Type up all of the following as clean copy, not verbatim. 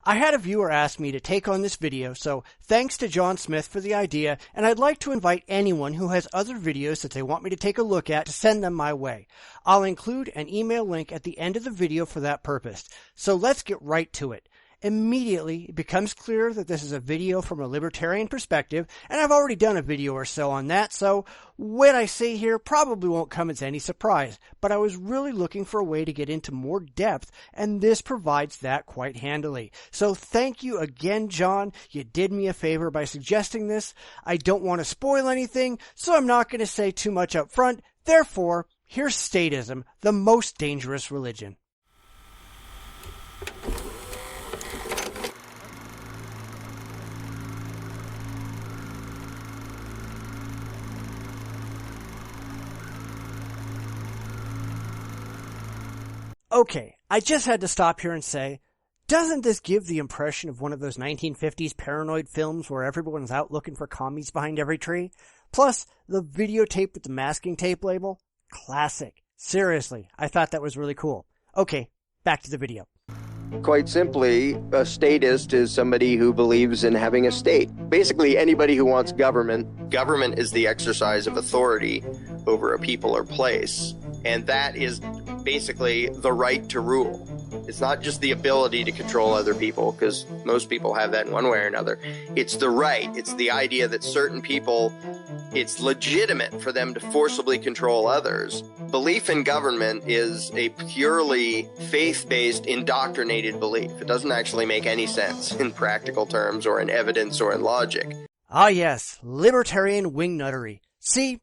I had a viewer ask me to take on this video, so thanks to John Smith for the idea, and I'd like to invite anyone who has other videos that they want me to take a look at to send them my way. I'll include an email link at the end of the video for that purpose. So let's get right to it. Immediately, it becomes clear that this is a video from a libertarian perspective, and I've already done a video or so on that, so what I say here probably won't come as any surprise, but I was really looking for a way to get into more depth, and this provides that quite handily. So thank you again, John. You did me a favor by suggesting this. I don't want to spoil anything, so I'm not going to say too much up front. Therefore, here's statism, the most dangerous religion. Okay, I just had to stop here and say, doesn't this give the impression of one of those 1950s paranoid films where everyone's out looking for commies behind every tree? Plus, the videotape with the masking tape label? Classic. Seriously, I thought that was really cool. Okay, back to the video. Quite simply, a statist is somebody who believes in having a state. Basically, anybody who wants government. Government is the exercise of authority over a people or place, and that is basically the right to rule. It's not just the ability to control other people, because most people have that in one way or another. It's the right. It's the idea that certain people, it's legitimate for them to forcibly control others. Belief in government is a purely faith-based, indoctrinated belief. It doesn't actually make any sense in practical terms or in evidence or in logic. Ah yes, libertarian wingnuttery. See,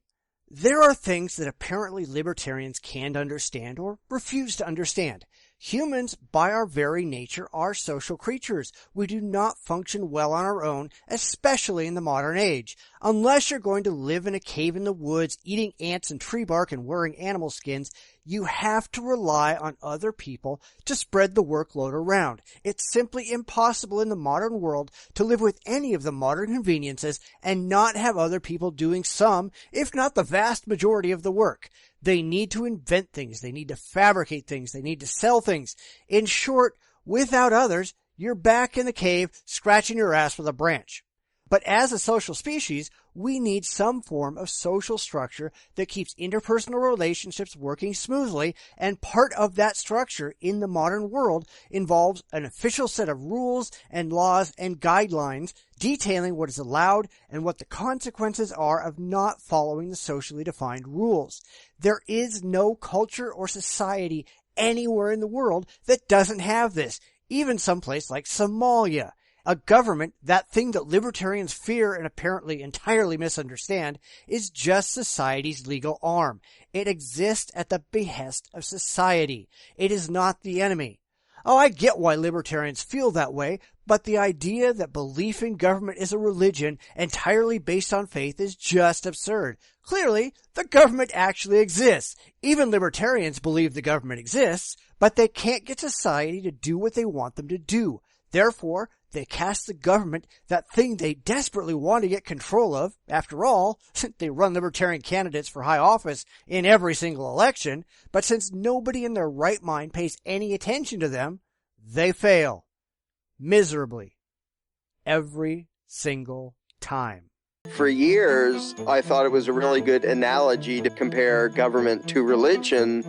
there are things that apparently libertarians can't understand or refuse to understand. Humans, by our very nature, are social creatures. We do not function well on our own, especially in the modern age. Unless you're going to live in a cave in the woods, eating ants and tree bark and wearing animal skins, you have to rely on other people to spread the workload around. It's simply impossible in the modern world to live with any of the modern conveniences and not have other people doing some, if not the vast majority of the work. They need to invent things. They need to fabricate things. They need to sell things. In short, without others, you're back in the cave scratching your ass with a branch. But as a social species, we need some form of social structure that keeps interpersonal relationships working smoothly, and part of that structure in the modern world involves an official set of rules and laws and guidelines detailing what is allowed and what the consequences are of not following the socially defined rules. There is no culture or society anywhere in the world that doesn't have this, even someplace like Somalia. A government, that thing that libertarians fear and apparently entirely misunderstand, is just society's legal arm. It exists at the behest of society. It is not the enemy. Oh, I get why libertarians feel that way, but the idea that belief in government is a religion entirely based on faith is just absurd. Clearly, the government actually exists. Even libertarians believe the government exists, but they can't get society to do what they want them to do. Therefore, they cast the government, that thing they desperately want to get control of. After all, they run libertarian candidates for high office in every single election, but since nobody in their right mind pays any attention to them, they fail. Miserably. Every single time. For years, I thought it was a really good analogy to compare government to religion,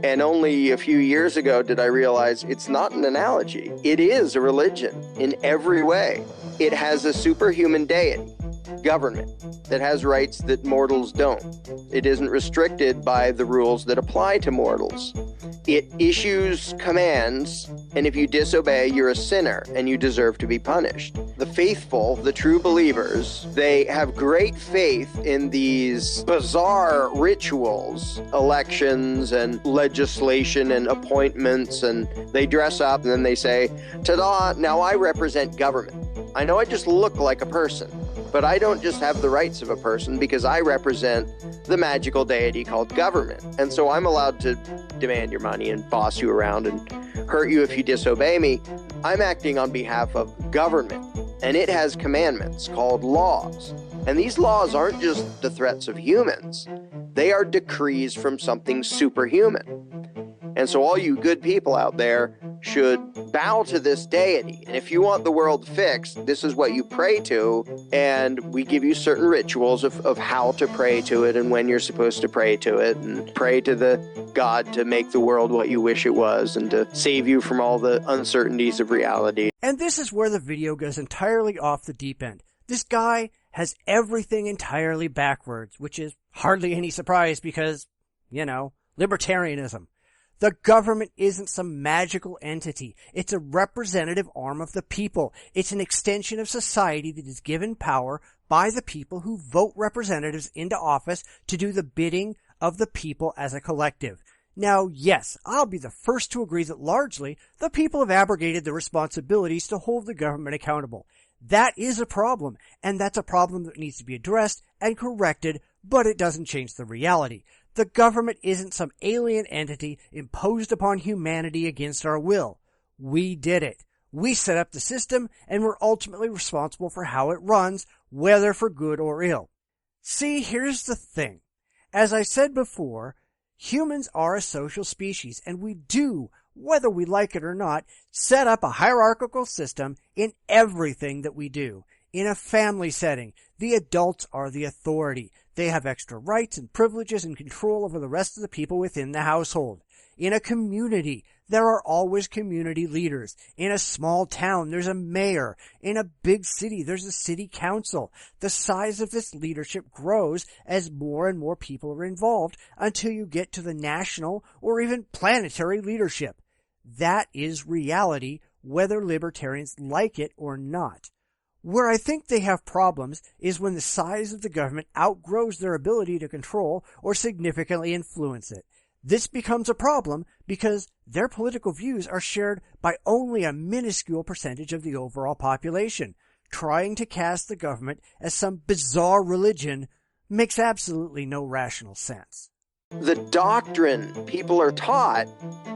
and only a few years ago did I realize it's not an analogy. It is a religion in every way. It has a superhuman deity, government, that has rights that mortals don't. It isn't restricted by the rules that apply to mortals. It issues commands, and if you disobey, you're a sinner, and you deserve to be punished. The faithful, the true believers, they have great faith in these bizarre rituals, elections and legislation and appointments, and they dress up and then they say, ta-da, now I represent government. I know I just look like a person, but I don't just have the rights of a person because I represent the magical deity called government. And so I'm allowed to demand your money and boss you around and hurt you if you disobey me. I'm acting on behalf of government, and it has commandments called laws. And these laws aren't just the threats of humans. They are decrees from something superhuman. And so all you good people out there should bow to this deity. And if you want the world fixed, this is what you pray to. And we give you certain rituals of how to pray to it and when you're supposed to pray to it, and pray to the God to make the world what you wish it was and to save you from all the uncertainties of reality. And this is where the video goes entirely off the deep end. This guy has everything entirely backwards, which is hardly any surprise because, libertarianism. The government isn't some magical entity. It's a representative arm of the people. It's an extension of society that is given power by the people who vote representatives into office to do the bidding of the people as a collective. Now, yes, I'll be the first to agree that largely the people have abrogated the responsibilities to hold the government accountable. That is a problem, and that's a problem that needs to be addressed and corrected, but it doesn't change the reality. The government isn't some alien entity imposed upon humanity against our will. We did it. We set up the system, and we're ultimately responsible for how it runs, whether for good or ill. See, here's the thing. As I said before, humans are a social species, and we do, whether we like it or not, set up a hierarchical system in everything that we do. In a family setting, the adults are the authority. They have extra rights and privileges and control over the rest of the people within the household. In a community, there are always community leaders. In a small town, there's a mayor. In a big city, there's a city council. The size of this leadership grows as more and more people are involved until you get to the national or even planetary leadership. That is reality, whether libertarians like it or not. Where I think they have problems is when the size of the government outgrows their ability to control or significantly influence it. This becomes a problem because their political views are shared by only a minuscule percentage of the overall population. Trying to cast the government as some bizarre religion makes absolutely no rational sense. The doctrine people are taught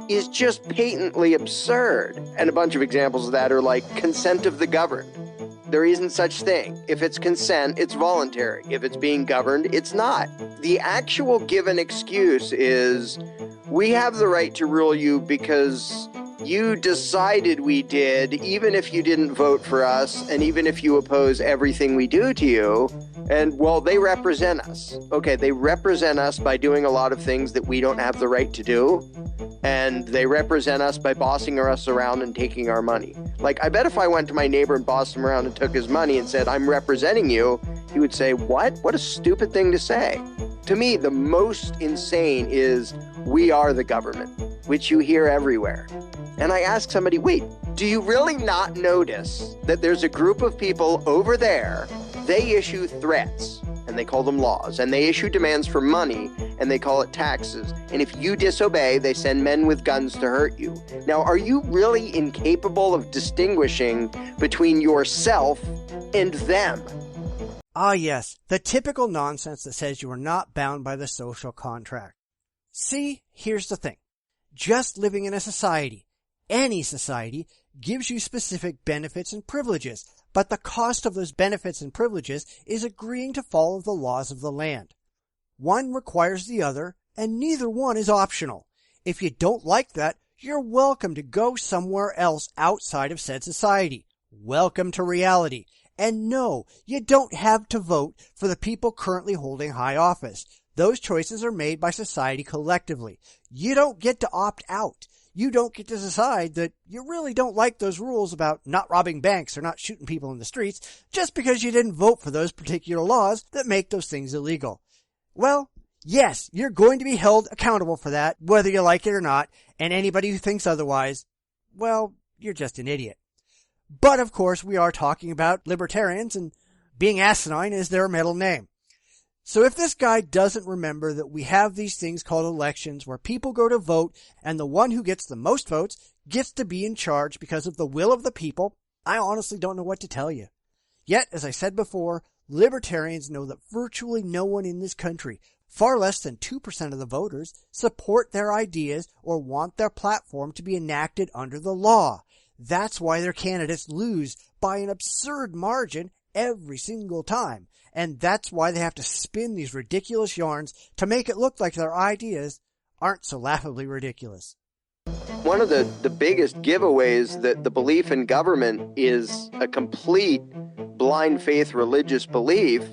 is just patently absurd. And a bunch of examples of that are like consent of the governed. There isn't such thing. If it's consent, it's voluntary. If it's being governed, it's not. The actual given excuse is, we have the right to rule you because you decided we did, even if you didn't vote for us, and even if you oppose everything we do to you. And, well, they represent us. Okay, they represent us by doing a lot of things that we don't have the right to do. And they represent us by bossing us around and taking our money. Like, I bet if I went to my neighbor and bossed him around and took his money and said, I'm representing you, he would say, what? What a stupid thing to say. To me, the most insane is, we are the government, which you hear everywhere. And I ask somebody, wait, do you really not notice that there's a group of people over there, they issue threats, and they call them laws, and they issue demands for money, and they call it taxes, and if you disobey, they send men with guns to hurt you. Now, are you really incapable of distinguishing between yourself and them? Ah yes, the typical nonsense that says you are not bound by the social contract. See, here's the thing. Just living in a society, any society, gives you specific benefits and privileges, but the cost of those benefits and privileges is agreeing to follow the laws of the land. One requires the other, and neither one is optional. If you don't like that, you're welcome to go somewhere else outside of said society. Welcome to reality. And no, you don't have to vote for the people currently holding high office. Those choices are made by society collectively. You don't get to opt out. You don't get to decide that you really don't like those rules about not robbing banks or not shooting people in the streets just because you didn't vote for those particular laws that make those things illegal. Well, yes, you're going to be held accountable for that, whether you like it or not, and anybody who thinks otherwise, well, you're just an idiot. But, of course, we are talking about libertarians, and being asinine is their middle name. So if this guy doesn't remember that we have these things called elections where people go to vote, and the one who gets the most votes gets to be in charge because of the will of the people, I honestly don't know what to tell you. Yet, as I said before, libertarians know that virtually no one in this country, far less than 2% of the voters, support their ideas or want their platform to be enacted under the law. That's why their candidates lose by an absurd margin every single time. And that's why they have to spin these ridiculous yarns to make it look like their ideas aren't so laughably ridiculous. One of the biggest giveaways that the belief in government is a complete blind faith religious belief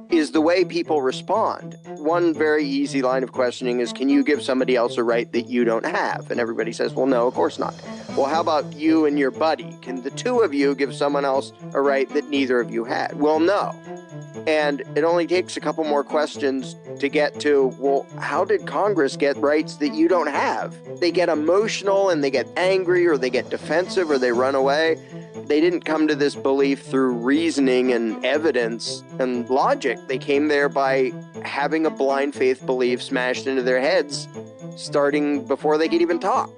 is the way people respond. One very easy line of questioning is, can you give somebody else a right that you don't have? And everybody says, well, no, of course not. Well, how about you and your buddy? Can the two of you give someone else a right that neither of you had? Well, no. And it only takes a couple more questions to get to, well, how did Congress get rights that you don't have? They get emotional and they get angry or they get defensive or they run away. They didn't come to this belief through reasoning and evidence and logic. They came there by having a blind faith belief smashed into their heads, starting before they could even talk.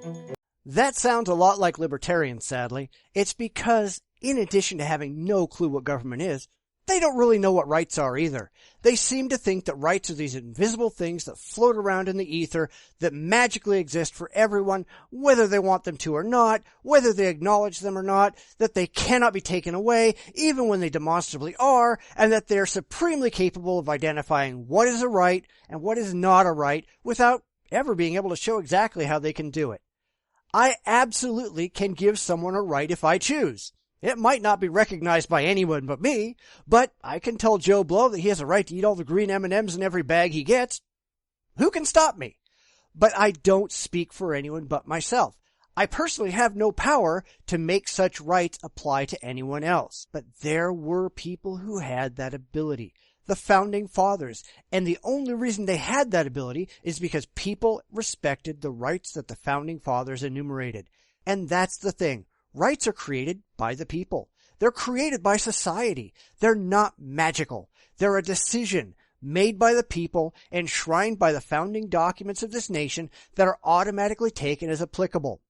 That sounds a lot like libertarians, sadly. It's because, in addition to having no clue what government is, they don't really know what rights are either. They seem to think that rights are these invisible things that float around in the ether that magically exist for everyone, whether they want them to or not, whether they acknowledge them or not, that they cannot be taken away, even when they demonstrably are, and that they are supremely capable of identifying what is a right and what is not a right without ever being able to show exactly how they can do it. I absolutely can give someone a right if I choose. It might not be recognized by anyone but me, but I can tell Joe Blow that he has a right to eat all the green M&Ms in every bag he gets. Who can stop me? But I don't speak for anyone but myself. I personally have no power to make such rights apply to anyone else. But there were people who had that ability. The Founding Fathers. And the only reason they had that ability is because people respected the rights that the Founding Fathers enumerated. And that's the thing. Rights are created by the people. They're created by society. They're not magical. They're a decision made by the people, enshrined by the founding documents of this nation that are automatically taken as applicable.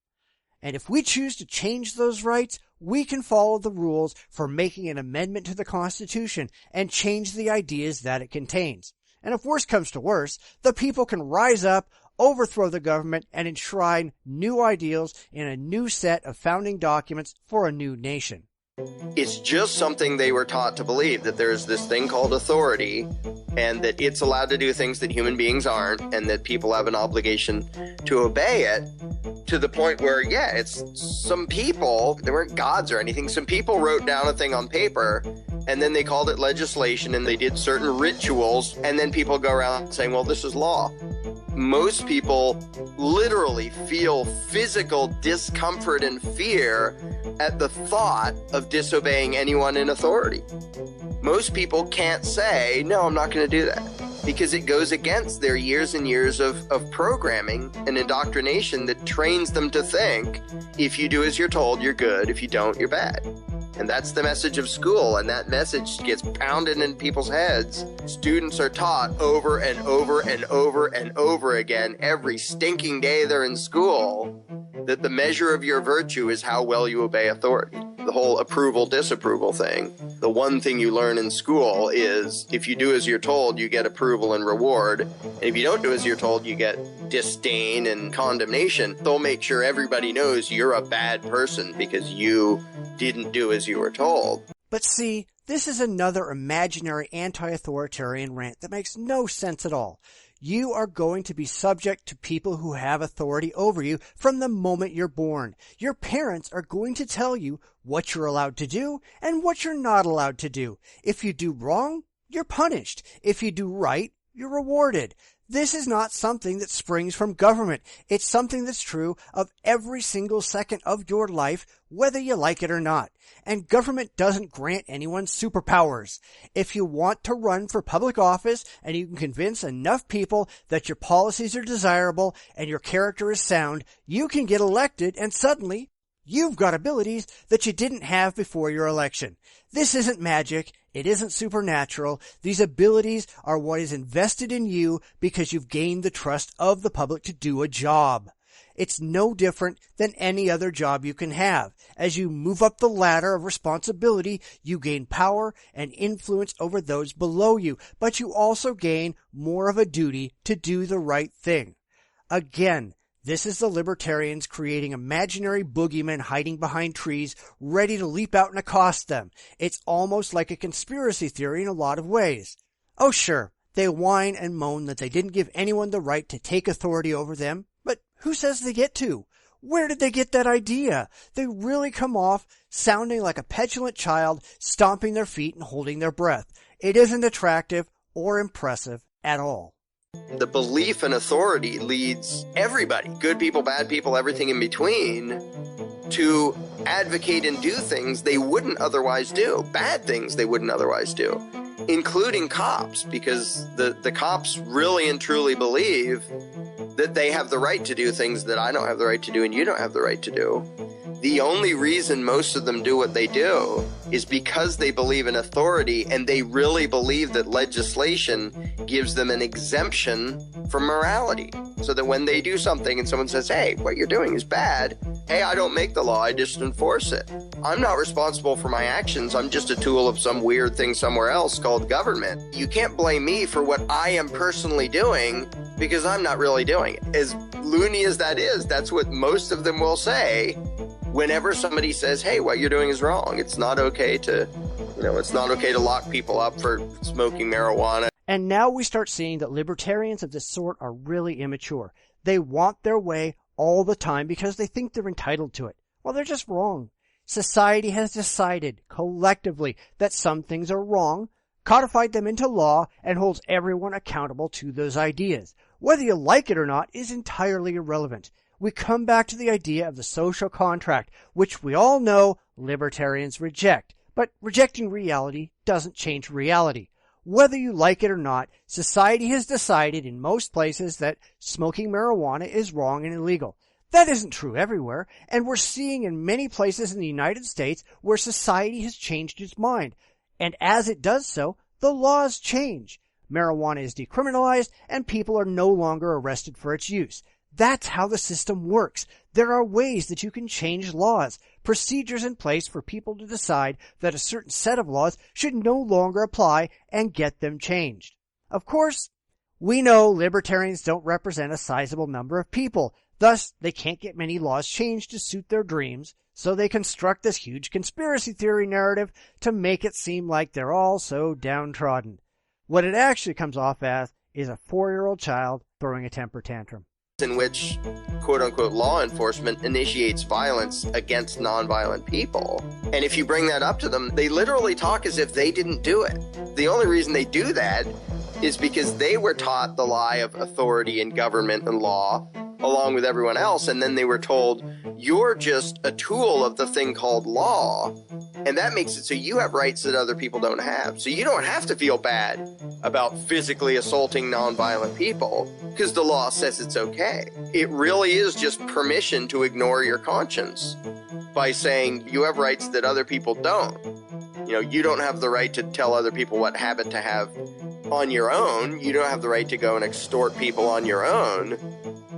And if we choose to change those rights, we can follow the rules for making an amendment to the Constitution and change the ideas that it contains. And if worse comes to worse, the people can rise up, overthrow the government, and enshrine new ideals in a new set of founding documents for a new nation. It's just something they were taught to believe, that there's this thing called authority and that it's allowed to do things that human beings aren't, and that people have an obligation to obey it, to the point where, yeah, it's some people, they weren't gods or anything, some people wrote down a thing on paper and then they called it legislation and they did certain rituals, and then people go around saying, well, this is law. Most people literally feel physical discomfort and fear at the thought of disobeying anyone in authority. Most people can't say, no, I'm not going to do that, because it goes against their years and years of programming and indoctrination that trains them to think, if you do as you're told, you're good. If you don't, you're bad. And that's the message of school, and that message gets pounded in people's heads. Students are taught over and over and over and over again, every stinking day they're in school, that the measure of your virtue is how well you obey authority. The whole approval-disapproval thing. The one thing you learn in school is, if you do as you're told, you get approval and reward. And if you don't do as you're told, you get disdain and condemnation. They'll make sure everybody knows you're a bad person because you didn't do as you were told. But see, this is another imaginary anti-authoritarian rant that makes no sense at all. You are going to be subject to people who have authority over you from the moment you're born. Your parents are going to tell you what you're allowed to do and what you're not allowed to do. If you do wrong, you're punished. If you do right, you're rewarded. This is not something that springs from government. It's something that's true of every single second of your life, whether you like it or not. And government doesn't grant anyone superpowers. If you want to run for public office and you can convince enough people that your policies are desirable and your character is sound, you can get elected and suddenly you've got abilities that you didn't have before your election. This isn't magic. It isn't supernatural. These abilities are what is invested in you because you've gained the trust of the public to do a job. It's no different than any other job you can have. As you move up the ladder of responsibility, you gain power and influence over those below you, but you also gain more of a duty to do the right thing. Again, this is the libertarians creating imaginary boogeymen hiding behind trees, ready to leap out and accost them. It's almost like a conspiracy theory in a lot of ways. Oh sure, they whine and moan that they didn't give anyone the right to take authority over them, but who says they get to? Where did they get that idea? They really come off sounding like a petulant child stomping their feet and holding their breath. It isn't attractive or impressive at all. The belief in authority leads everybody, good people, bad people, everything in between, to advocate and do things they wouldn't otherwise do, bad things they wouldn't otherwise do, including cops, because the cops really and truly believe that they have the right to do things that I don't have the right to do and you don't have the right to do. The only reason most of them do what they do is because they believe in authority, and they really believe that legislation gives them an exemption from morality. So that when they do something and someone says, hey, what you're doing is bad, hey, I don't make the law, I just enforce it. I'm not responsible for my actions, I'm just a tool of some weird thing somewhere else called government. You can't blame me for what I am personally doing because I'm not really doing it. As loony as that is, that's what most of them will say whenever somebody says, hey, what you're doing is wrong. It's not okay to, it's not okay to lock people up for smoking marijuana. And now we start seeing that libertarians of this sort are really immature. They want their way all the time because they think they're entitled to it. Well, they're just wrong. Society has decided collectively that some things are wrong, codified them into law, and holds everyone accountable to those ideas. Whether you like it or not is entirely irrelevant. We come back to the idea of the social contract, which we all know libertarians reject. But rejecting reality doesn't change reality. Whether you like it or not, society has decided in most places that smoking marijuana is wrong and illegal. That isn't true everywhere, and we're seeing in many places in the United States where society has changed its mind. And as it does so, the laws change. Marijuana is decriminalized, and people are no longer arrested for its use. That's how the system works. There are ways that you can change laws, procedures in place for people to decide that a certain set of laws should no longer apply and get them changed. Of course, we know libertarians don't represent a sizable number of people. Thus, they can't get many laws changed to suit their dreams, so they construct this huge conspiracy theory narrative to make it seem like they're all so downtrodden. What it actually comes off as is a 4-year-old child throwing a temper tantrum, in which quote-unquote law enforcement initiates violence against nonviolent people. And if you bring that up to them, they literally talk as if they didn't do it. The only reason they do that is because they were taught the lie of authority and government and law along with everyone else, and then they were told, you're just a tool of the thing called law, and that makes it so you have rights that other people don't have. So you don't have to feel bad about physically assaulting nonviolent people because the law says it's okay. It really is just permission to ignore your conscience by saying you have rights that other people don't. You don't have the right to tell other people what habit to have on your own. You don't have the right to go and extort people on your own.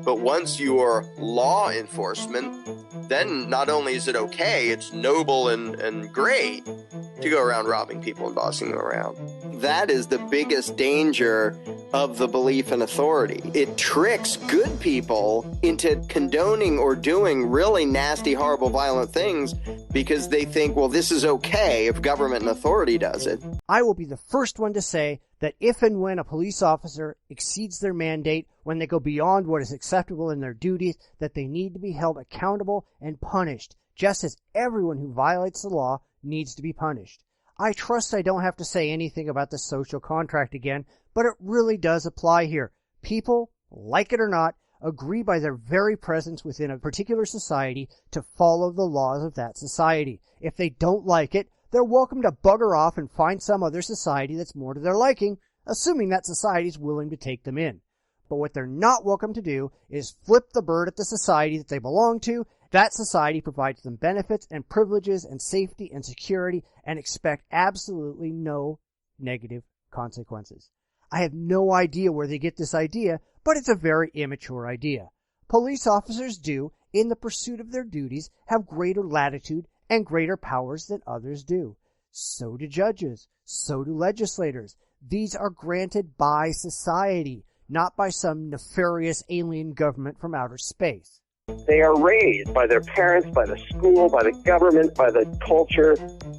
But once you're law enforcement, then not only is it okay, it's noble and great to go around robbing people and bossing them around. That is the biggest danger of the belief in authority. It tricks good people into condoning or doing really nasty, horrible, violent things because they think, well, this is okay if government and authority does it. I will be the first one to say that if and when a police officer exceeds their mandate, when they go beyond what is acceptable in their duties, that they need to be held accountable and punished, just as everyone who violates the law needs to be punished. I trust I don't have to say anything about the social contract again, but it really does apply here. People, like it or not, agree by their very presence within a particular society to follow the laws of that society. If they don't like it, they're welcome to bugger off and find some other society that's more to their liking, assuming that society is willing to take them in. But what they're not welcome to do is flip the bird at the society that they belong to. That society provides them benefits and privileges and safety and security and expect absolutely no negative consequences. I have no idea where they get this idea, but it's a very immature idea. Police officers do, in the pursuit of their duties, have greater latitude and greater powers than others do. So do judges. So do legislators. These are granted by society, not by some nefarious alien government from outer space. They are raised by their parents, by the school, by the government, by the culture,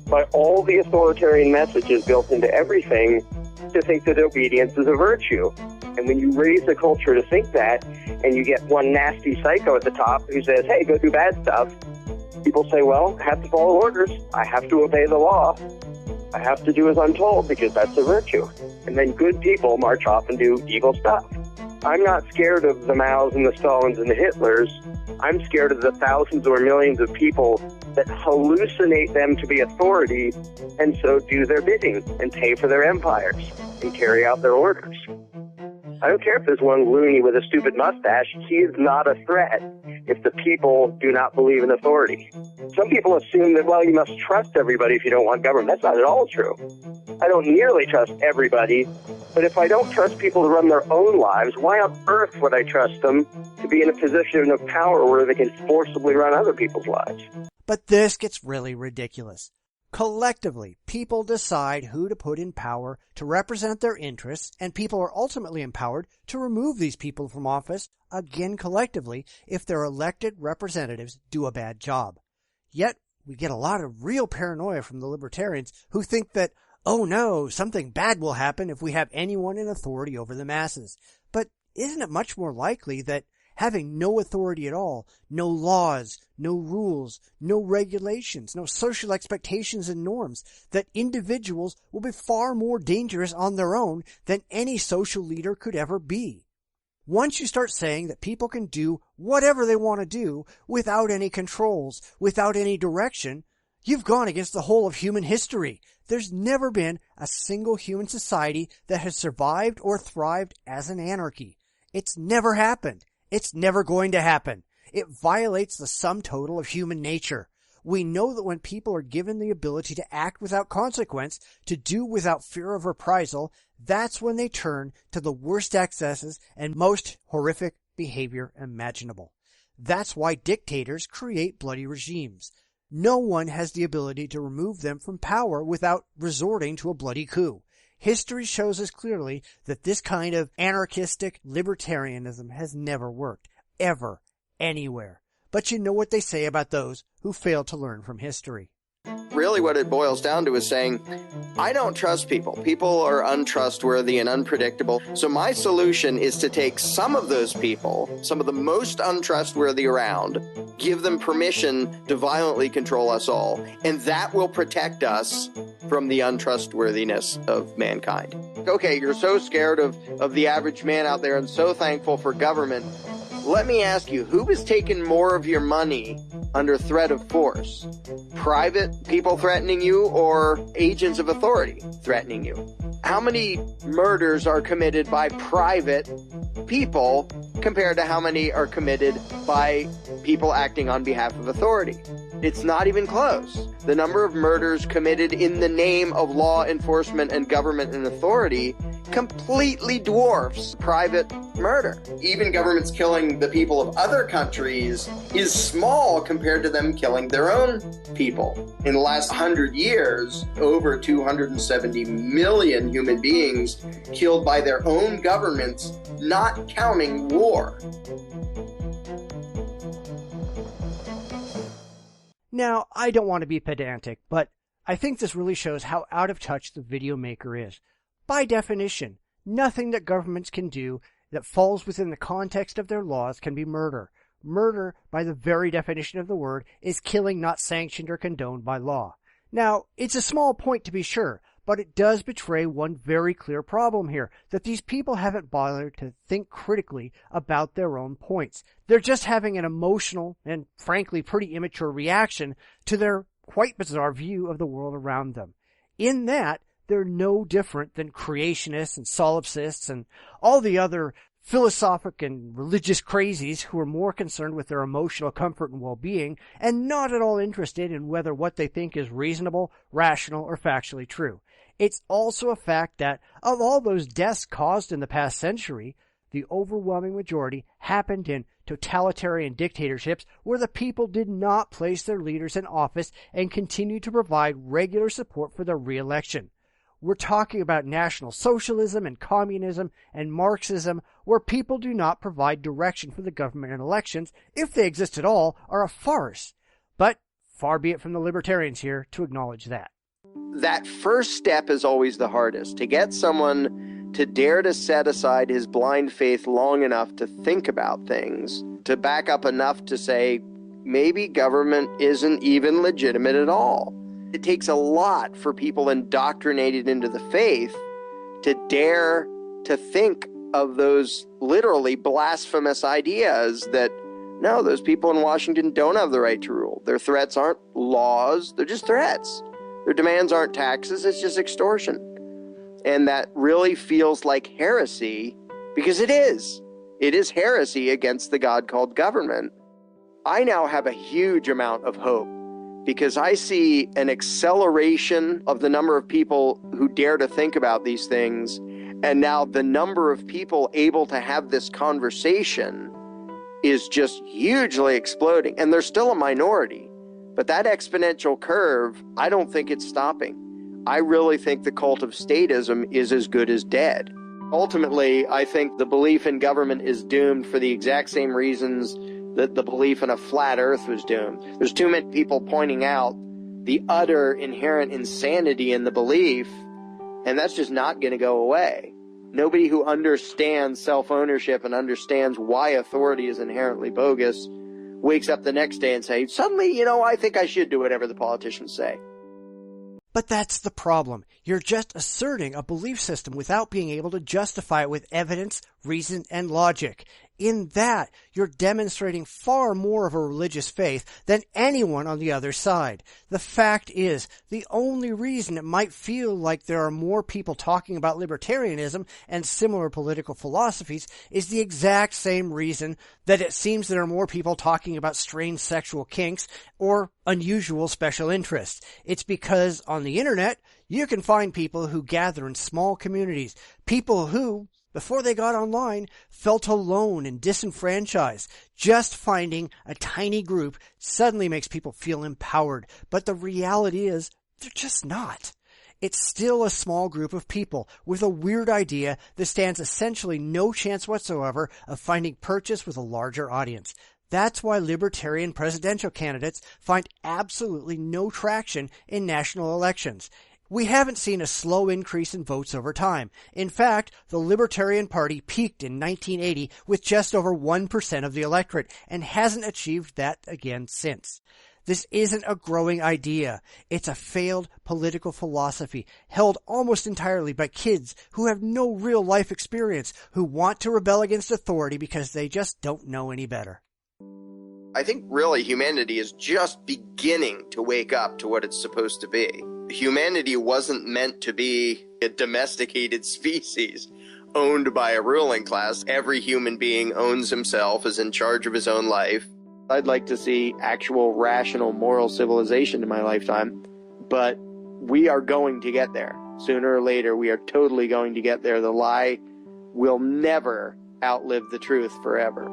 by all the authoritarian messages built into everything to think that obedience is a virtue. And when you raise the culture to think that, and you get one nasty psycho at the top who says, hey, go do bad stuff, people say, well, I have to follow orders. I have to obey the law. I have to do as I'm told because that's a virtue. And then good people march off and do evil stuff. I'm not scared of the Maos and the Stalins and the Hitlers. I'm scared of the thousands or millions of people that hallucinate them to be authority and so do their bidding and pay for their empires and carry out their orders. I don't care if there's one loony with a stupid mustache. He is not a threat if the people do not believe in authority. Some people assume that, well, you must trust everybody if you don't want government. That's not at all true. I don't nearly trust everybody, but if I don't trust people to run their own lives, why on earth would I trust them to be in a position of power where they can forcibly run other people's lives? But this gets really ridiculous. Collectively, people decide who to put in power to represent their interests, and people are ultimately empowered to remove these people from office, again collectively, if their elected representatives do a bad job. Yet, we get a lot of real paranoia from the libertarians who think that, oh no, something bad will happen if we have anyone in authority over the masses. But isn't it much more likely that having no authority at all, no laws, no rules, no regulations, no social expectations and norms, that individuals will be far more dangerous on their own than any social leader could ever be? Once you start saying that people can do whatever they want to do without any controls, without any direction, you've gone against the whole of human history. There's never been a single human society that has survived or thrived as an anarchy. It's never happened. It's never going to happen. It violates the sum total of human nature. We know that when people are given the ability to act without consequence, to do without fear of reprisal, that's when they turn to the worst excesses and most horrific behavior imaginable. That's why dictators create bloody regimes. No one has the ability to remove them from power without resorting to a bloody coup. History shows us clearly that this kind of anarchistic libertarianism has never worked, ever, anywhere. But you know what they say about those who fail to learn from history. Really what it boils down to is saying, I don't trust people. People are untrustworthy and unpredictable. So my solution is to take some of those people, some of the most untrustworthy around, give them permission to violently control us all, and that will protect us from the untrustworthiness of mankind. Okay, you're so scared of the average man out there and so thankful for government. Let me ask you, who has taken more of your money under threat of force? Private people threatening you or agents of authority threatening you? How many murders are committed by private people compared to how many are committed by people acting on behalf of authority? It's not even close. The number of murders committed in the name of law enforcement and government and authority completely dwarfs private murder. Even governments killing the people of other countries is small compared to them killing their own people. In the last 100 years, over 270 million human beings killed by their own governments, not counting war. Now, I don't want to be pedantic, but I think this really shows how out of touch the video maker is. By definition, nothing that governments can do that falls within the context of their laws can be murder. Murder, by the very definition of the word, is killing not sanctioned or condoned by law. Now, it's a small point to be sure, but it does betray one very clear problem here, that these people haven't bothered to think critically about their own points. They're just having an emotional and, frankly, pretty immature reaction to their quite bizarre view of the world around them. In that, they're no different than creationists and solipsists and all the other philosophic and religious crazies who are more concerned with their emotional comfort and well-being and not at all interested in whether what they think is reasonable, rational, or factually true. It's also a fact that of all those deaths caused in the past century, the overwhelming majority happened in totalitarian dictatorships where the people did not place their leaders in office and continued to provide regular support for their re-election. We're talking about National Socialism and Communism and Marxism, where people do not provide direction for the government and elections, if they exist at all, are a farce. But far be it from the libertarians here to acknowledge that. That first step is always the hardest. To get someone to dare to set aside his blind faith long enough to think about things, to back up enough to say, maybe government isn't even legitimate at all. It takes a lot for people indoctrinated into the faith to dare to think of those literally blasphemous ideas that, no, those people in Washington don't have the right to rule. Their threats aren't laws, they're just threats. Their demands aren't taxes, it's just extortion. And that really feels like heresy, because it is. It is heresy against the God called government. I now have a huge amount of hope, because I see an acceleration of the number of people who dare to think about these things, and now the number of people able to have this conversation is just hugely exploding. And they're still a minority, but that exponential curve, I don't think it's stopping. I really think the cult of statism is as good as dead. Ultimately, I think the belief in government is doomed for the exact same reasons that the belief in a flat earth was doomed. There's too many people pointing out the utter inherent insanity in the belief, and that's just not going to go away. Nobody who understands self-ownership and understands why authority is inherently bogus wakes up the next day and say, suddenly, I think I should do whatever the politicians say. But that's the problem. You're just asserting a belief system without being able to justify it with evidence, reason, and logic. In that, you're demonstrating far more of a religious faith than anyone on the other side. The fact is, the only reason it might feel like there are more people talking about libertarianism and similar political philosophies is the exact same reason that it seems there are more people talking about strange sexual kinks or unusual special interests. It's because on the internet, you can find people who gather in small communities, people who, before they got online, felt alone and disenfranchised. Just finding a tiny group suddenly makes people feel empowered, but the reality is they're just not. It's still a small group of people with a weird idea that stands essentially no chance whatsoever of finding purchase with a larger audience. That's why libertarian presidential candidates find absolutely no traction in national elections. We haven't seen a slow increase in votes over time. In fact, the Libertarian Party peaked in 1980 with just over 1% of the electorate and hasn't achieved that again since. This isn't a growing idea. It's a failed political philosophy held almost entirely by kids who have no real life experience, who want to rebel against authority because they just don't know any better. I think really humanity is just beginning to wake up to what it's supposed to be. Humanity wasn't meant to be a domesticated species owned by a ruling class. Every human being owns himself, is in charge of his own life. I'd like to see actual rational moral civilization in my lifetime, but we are going to get there. Sooner or later, we are totally going to get there. The lie will never outlive the truth forever.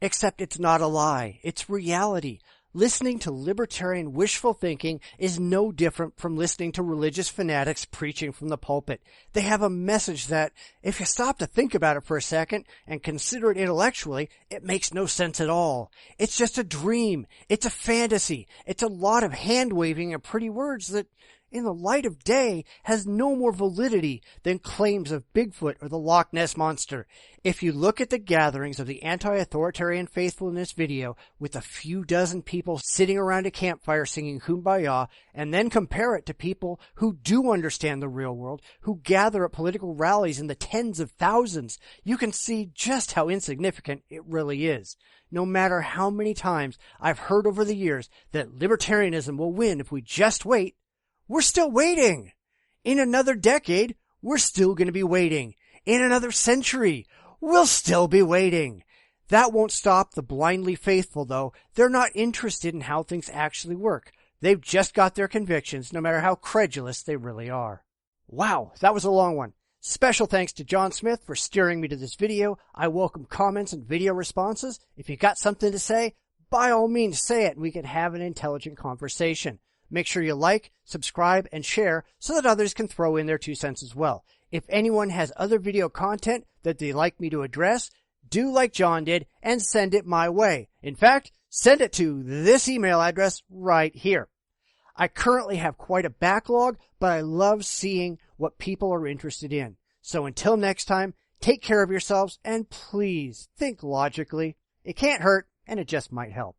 Except it's not a lie. It's reality. Listening to libertarian wishful thinking is no different from listening to religious fanatics preaching from the pulpit. They have a message that, if you stop to think about it for a second and consider it intellectually, it makes no sense at all. It's just a dream. It's a fantasy. It's a lot of hand-waving and pretty words that, in the light of day, has no more validity than claims of Bigfoot or the Loch Ness Monster. If you look at the gatherings of the anti-authoritarian faithfulness video with a few dozen people sitting around a campfire singing Kumbaya, and then compare it to people who do understand the real world, who gather at political rallies in the tens of thousands, you can see just how insignificant it really is. No matter how many times I've heard over the years that libertarianism will win if we just wait, we're still waiting. In another decade, we're still going to be waiting. In another century, we'll still be waiting. That won't stop the blindly faithful, though. They're not interested in how things actually work. They've just got their convictions, no matter how credulous they really are. Wow, that was a long one. Special thanks to John Smith for steering me to this video. I welcome comments and video responses. If you got something to say, by all means say it and we can have an intelligent conversation. Make sure you like, subscribe, and share so that others can throw in their 2 cents as well. If anyone has other video content that they'd like me to address, do like John did and send it my way. In fact, send it to this email address right here. I currently have quite a backlog, but I love seeing what people are interested in. So until next time, take care of yourselves and please think logically. It can't hurt and it just might help.